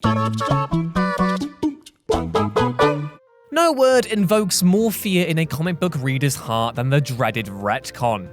No word invokes more fear in a comic book reader's heart than the dreaded retcon.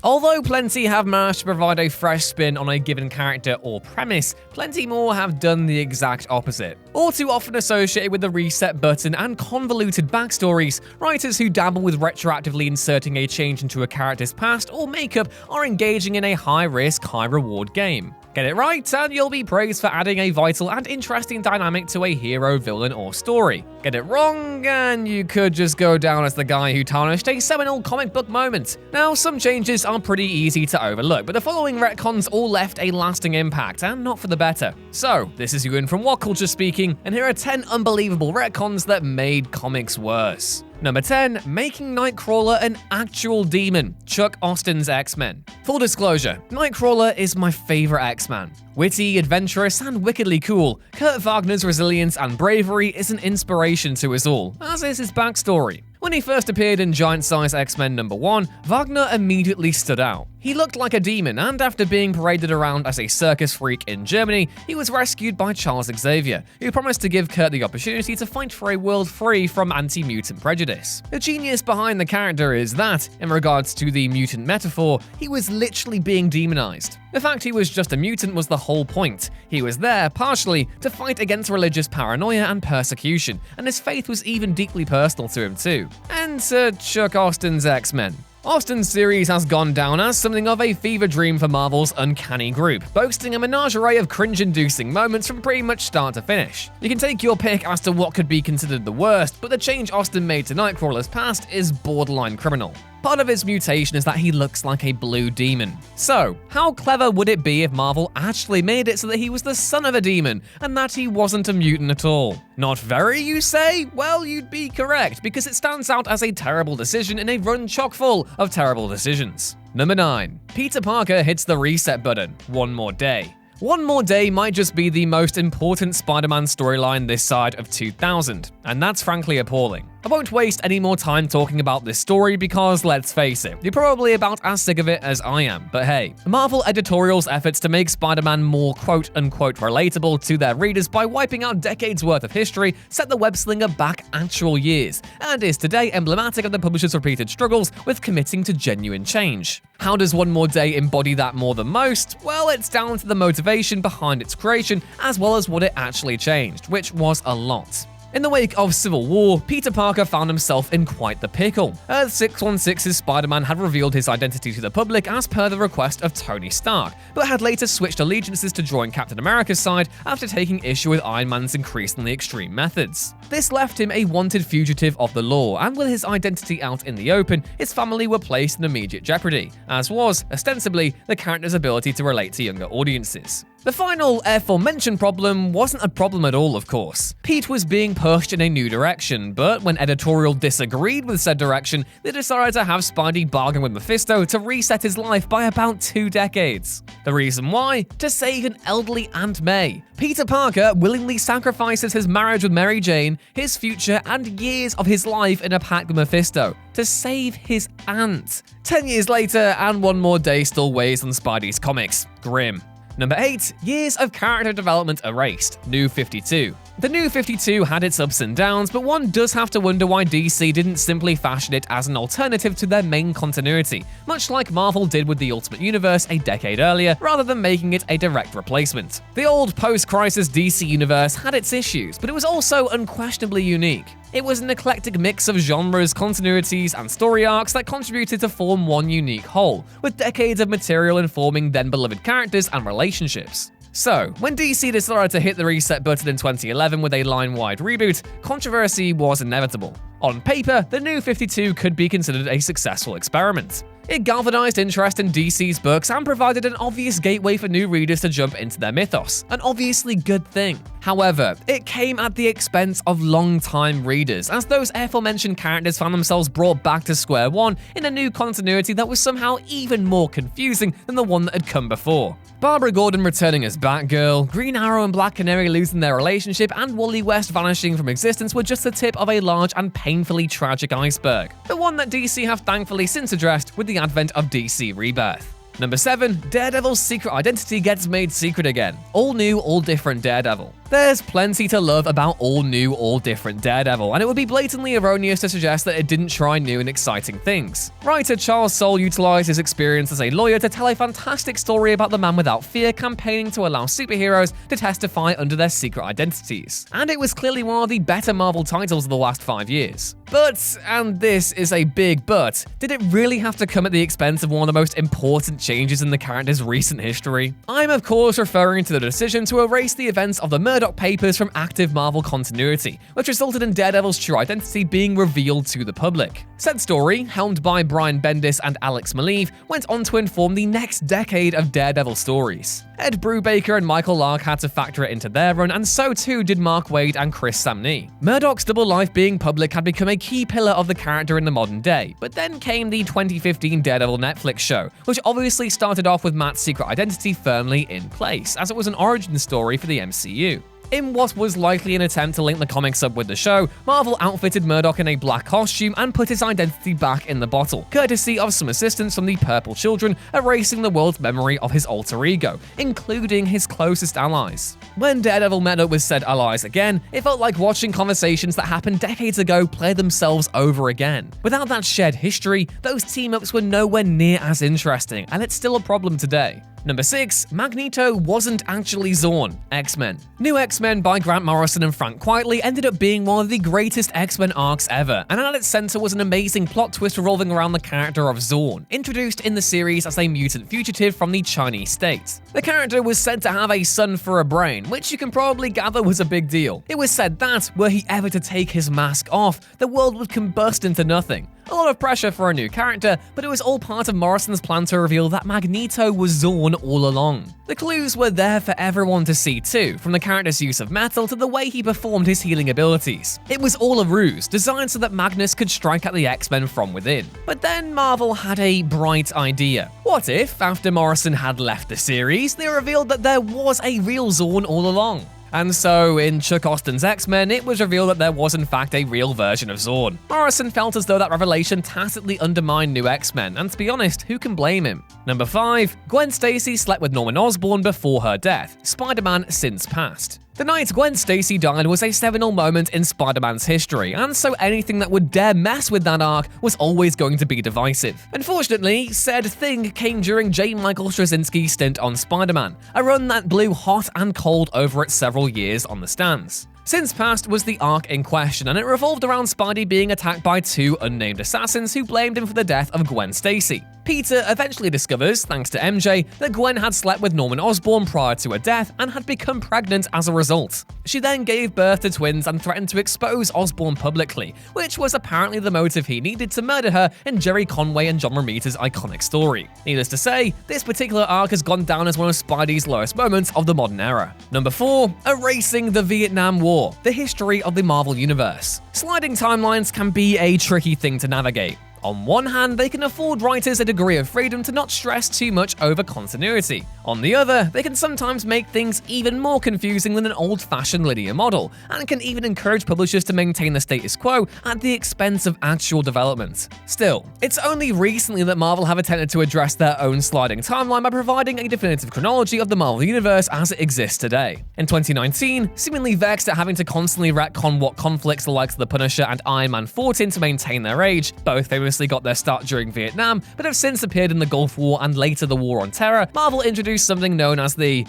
Although plenty have managed to provide a fresh spin on a given character or premise, plenty more have done the exact opposite. All too often associated with the reset button and convoluted backstories, writers who dabble with retroactively inserting a change into a character's past or makeup are engaging in a high-risk, high-reward game. Get it right, and you'll be praised for adding a vital and interesting dynamic to a hero, villain, or story. Get it wrong, and you could just go down as the guy who tarnished a seminal comic book moment. Now, some changes are pretty easy to overlook, but the following retcons all left a lasting impact, and not for the better. So, this is Ewan from What Culture speaking, and here are 10 unbelievable retcons that made comics worse. Number 10, making Nightcrawler an actual demon, Chuck Austen's X-Men. Full disclosure, Nightcrawler is my favorite X-Man. Witty, adventurous, and wickedly cool, Kurt Wagner's resilience and bravery is an inspiration to us all, as is his backstory. When he first appeared in Giant Size X-Men #1, Wagner immediately stood out. He looked like a demon, and after being paraded around as a circus freak in Germany, he was rescued by Charles Xavier, who promised to give Kurt the opportunity to fight for a world free from anti-mutant prejudice. The genius behind the character is that, in regards to the mutant metaphor, he was literally being demonized. The fact he was just a mutant was the whole point. He was there, partially, to fight against religious paranoia and persecution, and his faith was even deeply personal to him too. Enter Chuck Austen's X-Men. Austen's series has gone down as something of a fever dream for Marvel's Uncanny Group, boasting a menagerie of cringe-inducing moments from pretty much start to finish. You can take your pick as to what could be considered the worst, but the change Austen made to Nightcrawler's past is borderline criminal. Part of his mutation is that he looks like a blue demon. So, how clever would it be if Marvel actually made it so that he was the son of a demon, and that he wasn't a mutant at all? Not very, you say? Well, you'd be correct, because it stands out as a terrible decision in a run chock full of terrible decisions. Number 9. Peter Parker hits the reset button. One More Day. One More Day might just be the most important Spider-Man storyline this side of 2000, and that's frankly appalling. I won't waste any more time talking about this story because, let's face it, you're probably about as sick of it as I am, but hey. Marvel editorial's efforts to make Spider-Man more quote-unquote relatable to their readers by wiping out decades worth of history set the web-slinger back actual years, and is today emblematic of the publisher's repeated struggles with committing to genuine change. How does One More Day embody that more than most? Well, it's down to the motivation behind its creation, as well as what it actually changed, which was a lot. In the wake of Civil War, Peter Parker found himself in quite the pickle. Earth 616's Spider-Man had revealed his identity to the public as per the request of Tony Stark, but had later switched allegiances to join Captain America's side after taking issue with Iron Man's increasingly extreme methods. This left him a wanted fugitive of the law, and with his identity out in the open, his family were placed in immediate jeopardy, as was, ostensibly, the character's ability to relate to younger audiences. The final aforementioned problem wasn't a problem at all, of course. Pete was being pushed in a new direction, but when editorial disagreed with said direction, they decided to have Spidey bargain with Mephisto to reset his life by about 2 decades. The reason why? To save an elderly Aunt May. Peter Parker willingly sacrifices his marriage with Mary Jane, his future, and years of his life in a pact with Mephisto to save his aunt. 10 years later, and One More Day still weighs on Spidey's comics. Grim. Number 8. Years of character development erased. New 52. The New 52 had its ups and downs, but one does have to wonder why DC didn't simply fashion it as an alternative to their main continuity, much like Marvel did with the Ultimate Universe a decade earlier, rather than making it a direct replacement. The old post-crisis DC universe had its issues, but it was also unquestionably unique. It was an eclectic mix of genres, continuities, and story arcs that contributed to form one unique whole, with decades of material informing then-beloved characters and relationships. So, when DC decided to hit the reset button in 2011 with a line-wide reboot, controversy was inevitable. On paper, the New 52 could be considered a successful experiment. It galvanized interest in DC's books and provided an obvious gateway for new readers to jump into their mythos, an obviously good thing. However, it came at the expense of long-time readers, as those aforementioned characters found themselves brought back to square one in a new continuity that was somehow even more confusing than the one that had come before. Barbara Gordon returning as Batgirl, Green Arrow and Black Canary losing their relationship, and Wally West vanishing from existence were just the tip of a large and painfully tragic iceberg, the one that DC have thankfully since addressed with the advent of DC Rebirth. Number 7. Daredevil's secret identity gets made secret again. All new, all different Daredevil. There's plenty to love about all new, all different Daredevil, and it would be blatantly erroneous to suggest that it didn't try new and exciting things. Writer Charles Soule utilized his experience as a lawyer to tell a fantastic story about the man without fear campaigning to allow superheroes to testify under their secret identities. And it was clearly one of the better Marvel titles of the last 5 years. But, and this is a big but, did it really have to come at the expense of one of the most important changes in the character's recent history? I'm of course referring to the decision to erase the events of the Murdoch Papers from active Marvel continuity, which resulted in Daredevil's true identity being revealed to the public. Said story, helmed by Brian Bendis and Alex Maleev, went on to inform the next decade of Daredevil stories. Ed Brubaker and Michael Lark had to factor it into their run, and so too did Mark Waid and Chris Samnee. Murdoch's double life being public had become a key pillar of the character in the modern day, but then came the 2015 Daredevil Netflix show, which obviously started off with Matt's secret identity firmly in place, as it was an origin story for the MCU. In what was likely an attempt to link the comics up with the show, Marvel outfitted Murdoch in a black costume and put his identity back in the bottle, courtesy of some assistance from the Purple Children, erasing the world's memory of his alter ego, including his closest allies. When Daredevil met up with said allies again, it felt like watching conversations that happened decades ago play themselves over again. Without that shared history, those team-ups were nowhere near as interesting, and it's still a problem today. Number 6. Magneto wasn't actually XORN. X-Men. New X-Men by Grant Morrison and Frank Quitely ended up being one of the greatest X-Men arcs ever, and at its center was an amazing plot twist revolving around the character of XORN, introduced in the series as a mutant fugitive from the Chinese state. The character was said to have a son for a brain, which you can probably gather was a big deal. It was said that, were he ever to take his mask off, the world would combust into nothing. A lot of pressure for a new character, but it was all part of Morrison's plan to reveal that Magneto was XORN all along. The clues were there for everyone to see too, from the character's use of metal to the way he performed his healing abilities. It was all a ruse, designed so that Magnus could strike at the X-Men from within. But then Marvel had a bright idea. What if, after Morrison had left the series, they revealed that there was a real XORN all along? And so, in Chuck Austen's X-Men, it was revealed that there was in fact a real version of XORN. Morrison felt as though that revelation tacitly undermined New X-Men, and to be honest, who can blame him? Number 5. Gwen Stacy slept with Norman Osborn before her death. Spider-Man since passed. The night Gwen Stacy died was a seminal moment in Spider-Man's history, and so anything that would dare mess with that arc was always going to be divisive. Unfortunately, said thing came during J. Michael Straczynski's stint on Spider-Man, a run that blew hot and cold over its several years on the stands. Since Past was the arc in question, and it revolved around Spidey being attacked by 2 unnamed assassins who blamed him for the death of Gwen Stacy. Peter eventually discovers, thanks to MJ, that Gwen had slept with Norman Osborn prior to her death and had become pregnant as a result. She then gave birth to twins and threatened to expose Osborn publicly, which was apparently the motive he needed to murder her in Jerry Conway and John Romita's iconic story. Needless to say, this particular arc has gone down as one of Spidey's lowest moments of the modern era. Number 4. Erasing the Vietnam War, the history of the Marvel Universe. Sliding timelines can be a tricky thing to navigate. On one hand, they can afford writers a degree of freedom to not stress too much over continuity. On the other, they can sometimes make things even more confusing than an old-fashioned linear model, and can even encourage publishers to maintain the status quo at the expense of actual development. Still, it's only recently that Marvel have attempted to address their own sliding timeline by providing a definitive chronology of the Marvel Universe as it exists today. In 2019, seemingly vexed at having to constantly retcon what conflicts the likes of the Punisher and Iron Man fought in to maintain their age, both famously got their start during Vietnam, but have since appeared in the Gulf War and later the War on Terror, Marvel introduced something known as the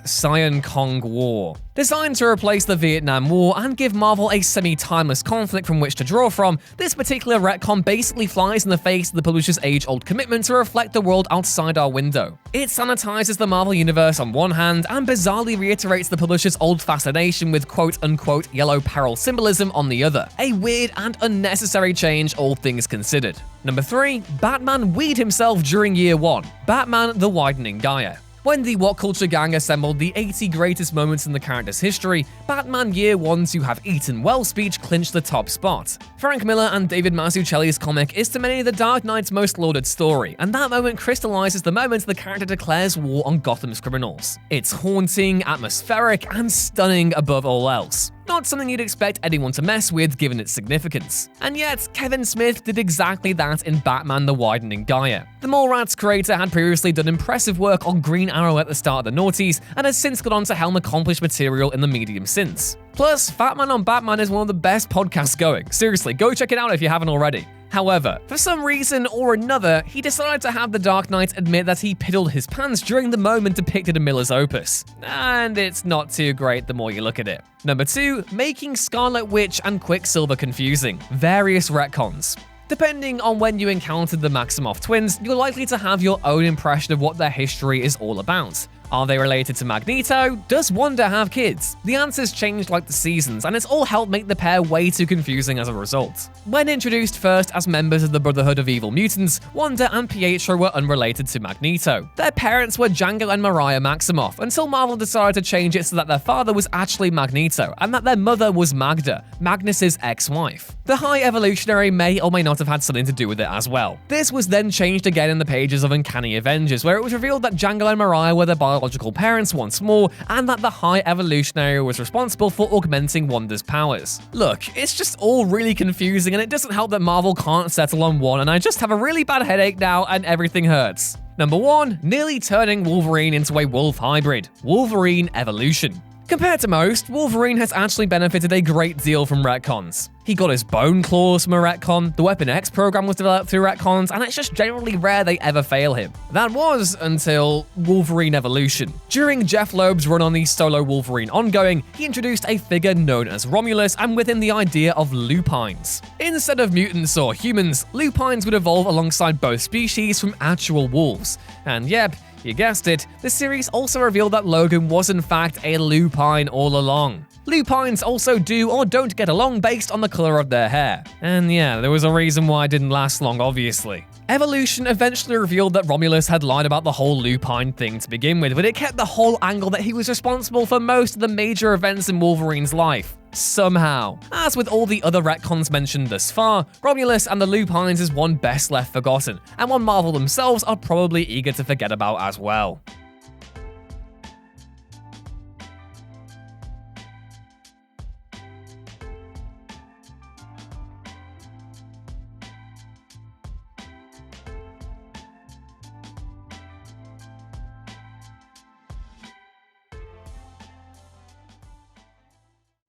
Cyan Kong War. Designed to replace the Vietnam War and give Marvel a semi-timeless conflict from which to draw from, this particular retcon basically flies in the face of the publisher's age-old commitment to reflect the world outside our window. It sanitizes the Marvel Universe on one hand and bizarrely reiterates the publisher's old fascination with quote-unquote yellow peril symbolism on the other. A weird and unnecessary change, all things considered. Number 3. Batman weed himself during Year 1. Batman the Widening GYRE. When the What Culture gang assembled the 80 greatest moments in the character's history, Batman Year 1's "You Have Eaten Well" speech clinched the top spot. Frank Miller and David Mazzucchelli's comic is to many the Dark Knight's most lauded story, and that moment crystallizes the moment the character declares war on Gotham's criminals. It's haunting, atmospheric, and stunning above all else. not something you'd expect anyone to mess with given its significance. And yet, Kevin Smith did exactly that in Batman the Widening GYRE. The Mallrats creator had previously done impressive work on Green Arrow at the start of the noughties, and has since gone on to helm accomplished material in the medium since. Plus, Fatman on Batman is one of the best podcasts going. Seriously, go check it out if you haven't already. However, for some reason or another, he decided to have the Dark Knight admit that he piddled his pants during the moment depicted in Miller's opus. And it's not too great the more you look at it. Number 2, making Scarlet Witch and Quicksilver confusing. Various retcons. Depending on when you encountered the Maximoff twins, you're likely to have your own impression of what their history is all about. Are they related to Magneto? Does Wanda have kids? The answers change like the seasons, and it's all helped make the pair way too confusing as a result. When introduced first as members of the Brotherhood of Evil Mutants, Wanda and Pietro were unrelated to Magneto. Their parents were Django and Mariah Maximoff, until Marvel decided to change it so that their father was actually Magneto, and that their mother was Magda, Magnus's ex-wife. The High Evolutionary may or may not have had something to do with it as well. This was then changed again in the pages of Uncanny Avengers, where it was revealed that Django and Mariah were their biological parents once more, and that the High Evolutionary was responsible for augmenting Wanda's powers. Look, it's just all really confusing, and it doesn't help that Marvel can't settle on one, and I just have a really bad headache now, and everything hurts. Number 1, nearly turning Wolverine into a wolf hybrid. Wolverine Evolution. Compared to most, Wolverine has actually benefited a great deal from retcons. He got his bone claws from a retcon, the Weapon X program was developed through retcons, and it's just generally rare they ever fail him. That was until Wolverine Evolution. During Jeff Loeb's run on the solo Wolverine ongoing, he introduced a figure known as Romulus, and with him the idea of lupines. Instead of mutants or humans, lupines would evolve alongside both species from actual wolves. And yep, you guessed it, the series also revealed that Logan was in fact a lupine all along. Lupines also do or don't get along based on the color of their hair. And yeah, there was a reason why it didn't last long, obviously. Evolution eventually revealed that Romulus had lied about the whole lupine thing to begin with, but it kept the whole angle that he was responsible for most of the major events in Wolverine's life. Somehow. As with all the other retcons mentioned thus far, Romulus and the Lupines is one best left forgotten, and one Marvel themselves are probably eager to forget about as well.